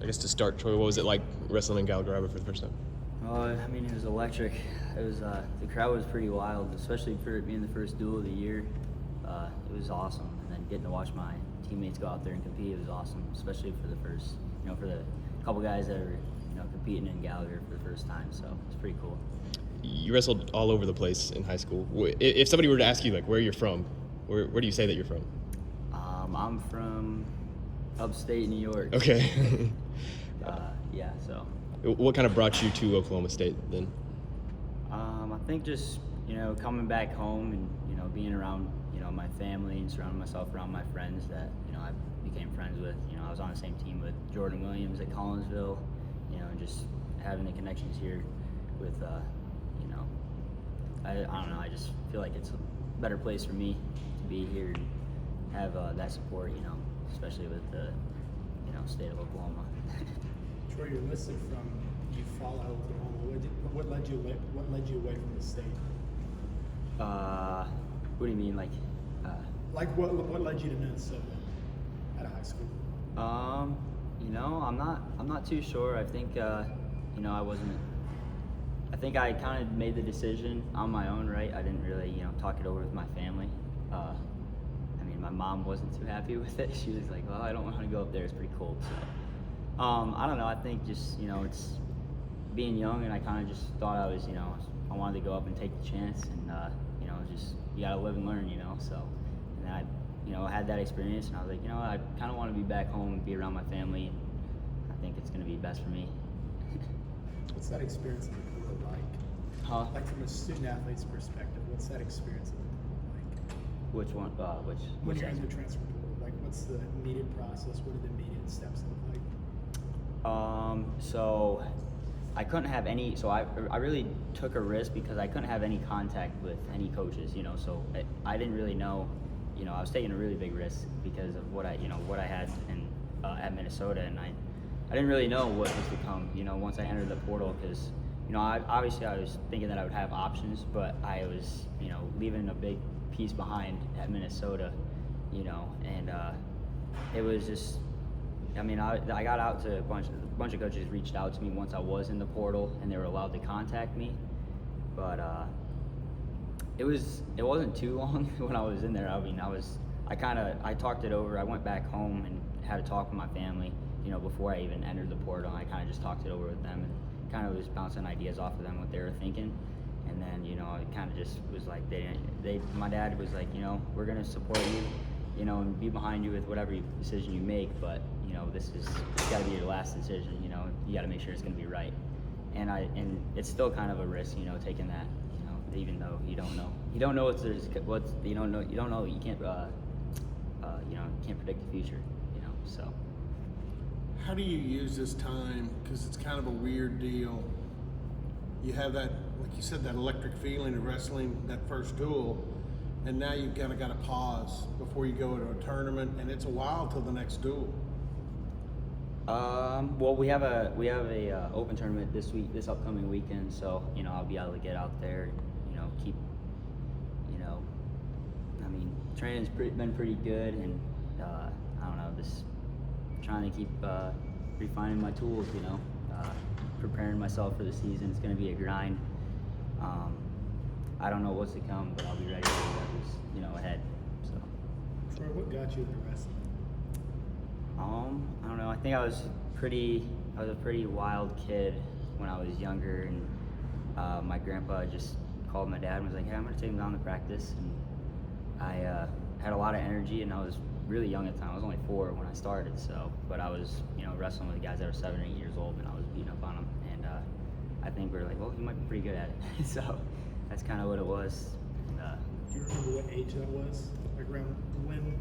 I guess to start, Troy, what was it like wrestling in Gallagher for the first time? I mean, it was electric. It was the crowd was pretty wild, especially for it being the first duel of the year. It was awesome, and then getting to watch my teammates go out there and compete, it was awesome, especially for the first, for the couple guys that were, competing in Gallagher for the first time. So it's pretty cool. You wrestled all over the place in high school. If somebody were to ask you like where you're from, where do you say that you're from? I'm from upstate New York. Okay. Yeah. So. What kind of brought you to Oklahoma State then? I think just coming back home and being around my family and surrounding myself around my friends that I became friends with. I was on the same team with Jordan Williams at Collinsville. And just having the connections here with I don't know. I just feel like it's a better place for me to be here and have that support. Especially with the state of Oklahoma. Troy, you're listed from Eufaula, Oklahoma. What led you away from the state? What do you mean, like? What led you to Minnesota out of high school? I'm not too sure. I think I wasn't. I think I kind of made the decision on my own, right? I didn't really talk it over with my family. My mom wasn't too happy with it. She was like, "Well, I don't want to go up there. It's pretty cold." So. I don't know. I think just it's being young, and I kind of just thought I was, I wanted to go up and take the chance, and just you gotta live and learn, So, and then I, had that experience, and I was like, I kind of want to be back home and be around my family, and I think it's gonna be best for me. What's that experience in the pool like? Huh? Like from a student athlete's perspective, what's that experience in the pool like? Which one? When you're in the transfer pool, like what's the needed process? What do the needed steps look like? So I couldn't have any. So I really took a risk because I couldn't have any contact with any coaches. So I didn't really know. I was taking a really big risk because of what I had in at Minnesota, and I didn't really know what was to come. Once I entered the portal, because obviously I was thinking that I would have options, but I was leaving a big piece behind at Minnesota, and it was just. I got out to a bunch of coaches reached out to me once I was in the portal, and they were allowed to contact me. But it wasn't too long when I was in there. I talked it over. I went back home and had a talk with my family, before I even entered the portal. I kind of just talked it over with them and kind of was bouncing ideas off of them, what they were thinking. And then, I kind of just was like, my dad was like, we're going to support you, and be behind you with whatever decision you make, but this is got to be your last decision. You got to make sure it's going to be right. And it's still kind of a risk, taking that, even though you don't know you don't know you can't can't predict the future, So. How do you use this time? Because it's kind of a weird deal. You have that, like you said, that electric feeling of wrestling that first duel. And now you've got to pause before you go to a tournament, and it's a while till the next duel. Well, we have a open tournament this upcoming weekend, so I'll be able to get out there and keep training's been pretty good, and I don't know, just trying to keep refining my tools, preparing myself for the season. It's going to be a grind. I don't know what's to come, but I'll be ready for whatever's, ahead. So. Troy, what got you into wrestling? I don't know. I think I was a pretty wild kid when I was younger, and my grandpa just called my dad and was like, "Hey, I'm gonna take him down to practice." And I had a lot of energy, and I was really young at the time. I was only 4 when I started, but I was wrestling with guys that were 7 or 8 years old, and I was beating up on them. And I think we were like, "Well, you might be pretty good at it." So. That's kind of what it was. Do you remember what age that was? Like around when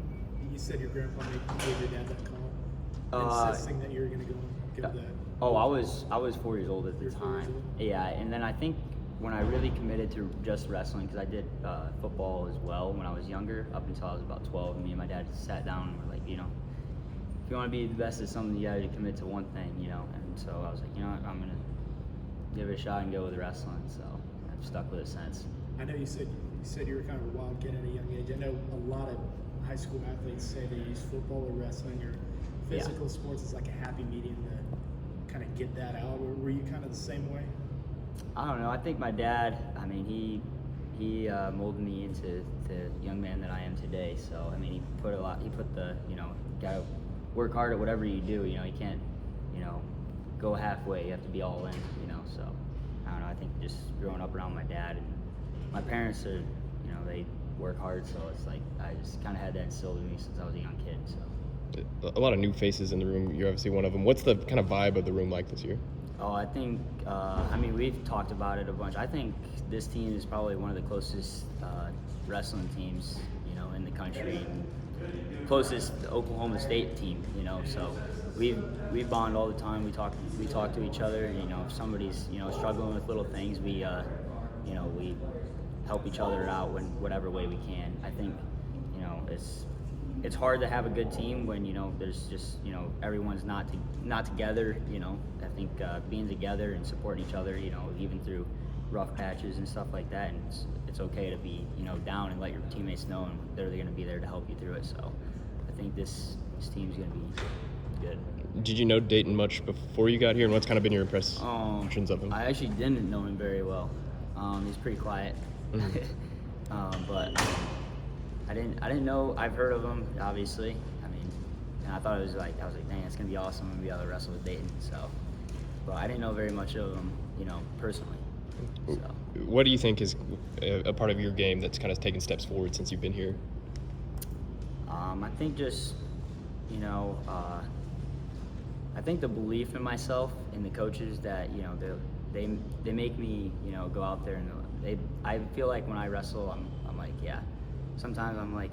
you said your grandpa gave your dad that call, insisting that you were going to go and give that? Oh, I was 4 years old at the time. Yeah, and then I think when I really committed to just wrestling, because I did football as well when I was younger, up until I was about 12. And me and my dad sat down and were like, if you want to be the best at something, you got to commit to one thing, And so I was like, I'm going to give it a shot and go with wrestling. So. Stuck with it since. I know you said you were kind of a wild kid at a young age. I know a lot of high school athletes say they use football or wrestling or physical sports is like a happy medium to kind of get that out. Were you kind of the same way? I don't know. I think my dad, I mean, he molded me into the young man that I am today. So, I mean, he put the, you know, gotta work hard at whatever you do. You know, you can't, you know, go halfway. You have to be all in, you know. So, I don't know. I think just growing up around my dad, and my parents are, you know, they work hard. So it's like I just kind of had that instilled in me since I was a young kid. So. A lot of new faces in the room. You're obviously one of them. What's the kind of vibe of the room like this year? Oh, I think, I mean, we've talked about it a bunch. I think this team is probably one of the closest wrestling teams, you know, in the country, and closest Oklahoma State team, you know. So we bond all the time. We talk to each other. You know, if somebody's, you know, struggling with little things, we, you know, we help each other out in whatever way we can. I think, you know, it's hard to have a good team when, you know, there's just, you know, everyone's not together, you know. I think being together and supporting each other, you know, even through rough patches and stuff like that, and it's okay to be, you know, down and let your teammates know, and they're going to be there to help you through it. So I think this team's going to be good. Did you know Dayton much before you got here, and what's kind of been your impressions of him? I actually didn't know him very well. He's pretty quiet. But I didn't know. I've heard of him, obviously. I mean, and I thought I was like, dang, it's gonna be awesome. I'm gonna be able to wrestle with Dayton. So, but I didn't know very much of him, you know, personally. So. What do you think is a part of your game that's kind of taken steps forward since you've been here? I think just, you know, I think the belief in myself and the coaches that, you know, they make me, you know, go out there, and I feel like when I wrestle, I'm like, yeah. Sometimes I'm like,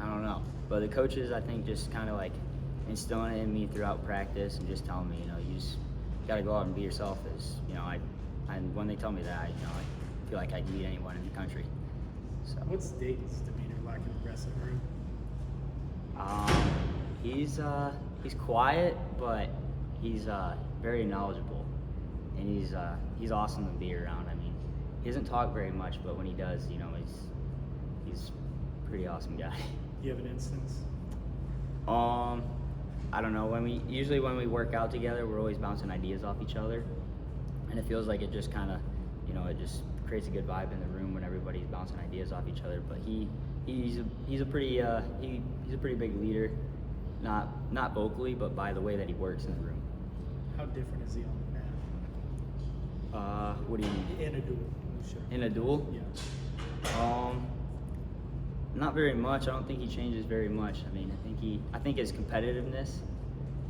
I don't know. But the coaches, I think, just kind of like instilling it in me throughout practice and just telling me, you know, you just got to go out and be yourself. Is, you know, and when they tell me that, you know, I feel like I can beat anyone in the country. So. What's Dayton's demeanor like in the wrestling room? He's quiet, but he's very knowledgeable, and he's awesome to be around. I mean, he doesn't talk very much, but when he does, you know, he's a pretty awesome guy. You have an instance? I don't know. When we work out together, we're always bouncing ideas off each other, and it feels like it just kind of, you know, it just creates a good vibe in the room when everybody's bouncing ideas off each other. But he's a pretty big leader, not vocally, but by the way that he works in the room. How different is he on the mat? What do you mean? In a duel. Sure. In a duel? Yeah. Not very much. I don't think he changes very much. I mean, I think his competitiveness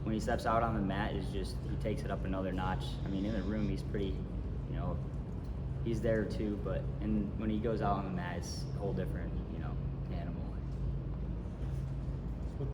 when he steps out on the mat is just, he takes it up another notch. I mean, in the room he's pretty, you know, he's there too, but when he goes out on the mat, it's a whole different, you know,